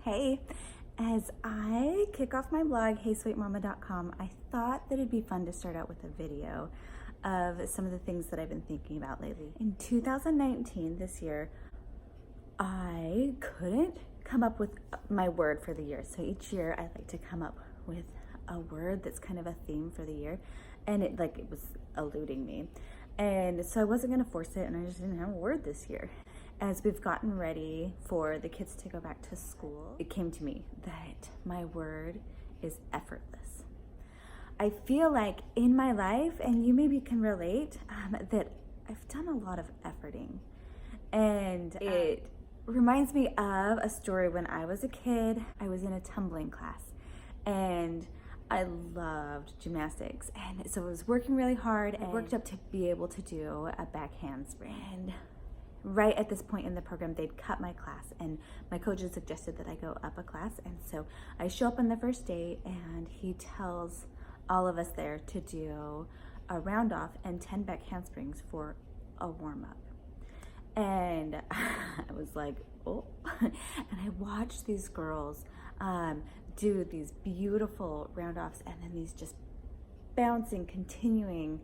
Hey, as I kick off my blog, heysweetmama.com, I thought that it'd be fun to start out with a video of some of the things that I've been thinking about lately. In 2019, this year, I couldn't come up with my word for the year. So each year I like to come up with a word that's kind of a theme for the year, and it was eluding me. And so I wasn't gonna force it, and I just didn't have a word this year. As we've gotten ready for the kids to go back to school, it came to me that my word is effortless. I feel like in my life, and you maybe can relate, that I've done a lot of efforting. And it reminds me of a story when I was a kid. I was in a tumbling class, and I loved gymnastics. And so I was working really hard and worked up to be able to do a back handspring. And right at this point in the program, they'd cut my class, and my coach had suggested that I go up a class. And so I show up on the first day, and he tells all of us there to do a round off and 10 back handsprings for a warm up. And I was like, oh, and I watched these girls do these beautiful round offs, and then these just bouncing, continuing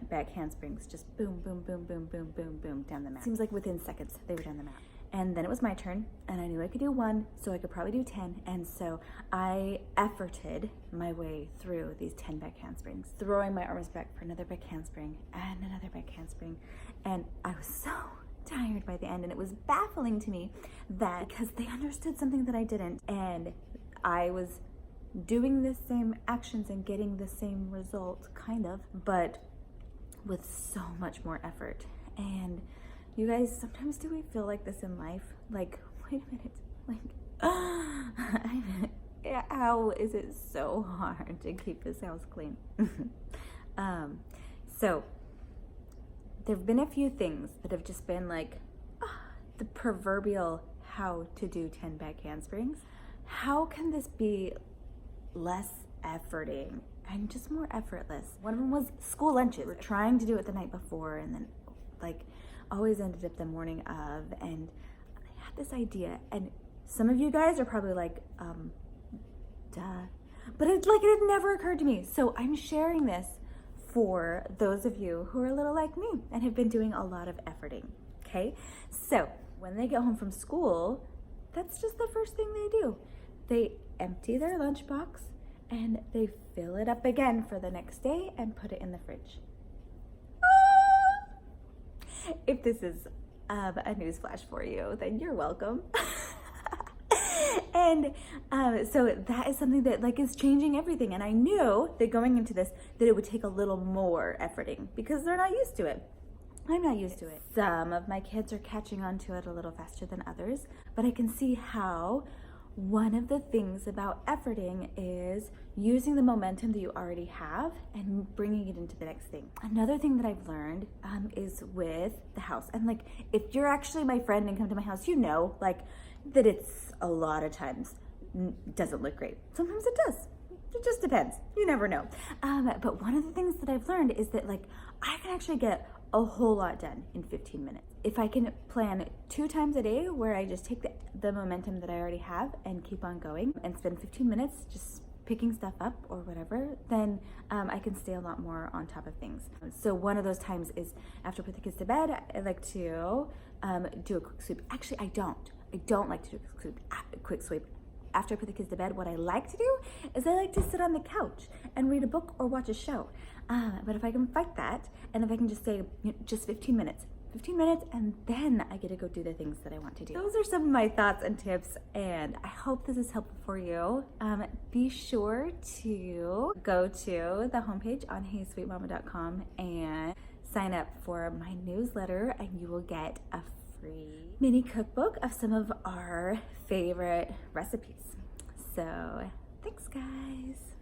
back handsprings, just boom, boom, boom, boom, boom, boom, boom, down the mat. Seems like within seconds they were down the mat. And then it was my turn, and I knew I could do one, so I could probably do 10. And so I efforted my way through these 10 back handsprings, throwing my arms back for another back handspring and another back handspring. And I was so tired by the end, and it was baffling to me that because they understood something that I didn't, and I was doing the same actions and getting the same result, kind of, but with so much more effort. And you guys, sometimes do we feel like this in life? Like, wait a minute, how is it so hard to keep this house clean? So there have been a few things that have just been like the proverbial how to do 10 back handsprings. How can this be less efforting and just more effortless? One of them was school lunches. We're trying to do it the night before, and then always ended up the morning of, and I had this idea, and some of you guys are probably like, duh, but it had never occurred to me. So I'm sharing this for those of you who are a little like me and have been doing a lot of efforting. Okay, so when they get home from school, that's just the first thing they do. They empty their lunchbox and they fill it up again for the next day and put it in the fridge. If this is a news flash for you, then you're welcome. And so that is something that is changing everything. And I knew that going into this, that it would take a little more efforting because they're not used to it. I'm not used to it. Some of my kids are catching on to it a little faster than others, but I can see how one of the things about efforting is using the momentum that you already have and bringing it into the next thing. Another thing that I've learned is with the house. And if you're actually my friend and come to my house, you know that it's a lot of times doesn't look great. Sometimes it does. It just depends. You never know. But one of the things that I've learned is that I can actually get a whole lot done in 15 minutes. If I can plan 2 times a day where I just take the momentum that I already have and keep on going and spend 15 minutes just picking stuff up or whatever, then I can stay a lot more on top of things. So one of those times is after I put the kids to bed, I like to do a quick sweep. Actually, I don't like to do a quick sweep. After I put the kids to bed, what I like to do is I like to sit on the couch and read a book or watch a show. But if I can fight that, and if I can just say just 15 minutes, and then I get to go do the things that I want to do. Those are some of my thoughts and tips, and I hope this is helpful for you. Be sure to go to the homepage on heysweetmama.com and sign up for my newsletter, and you will get a free mini cookbook of some of our favorite recipes. So thanks, guys.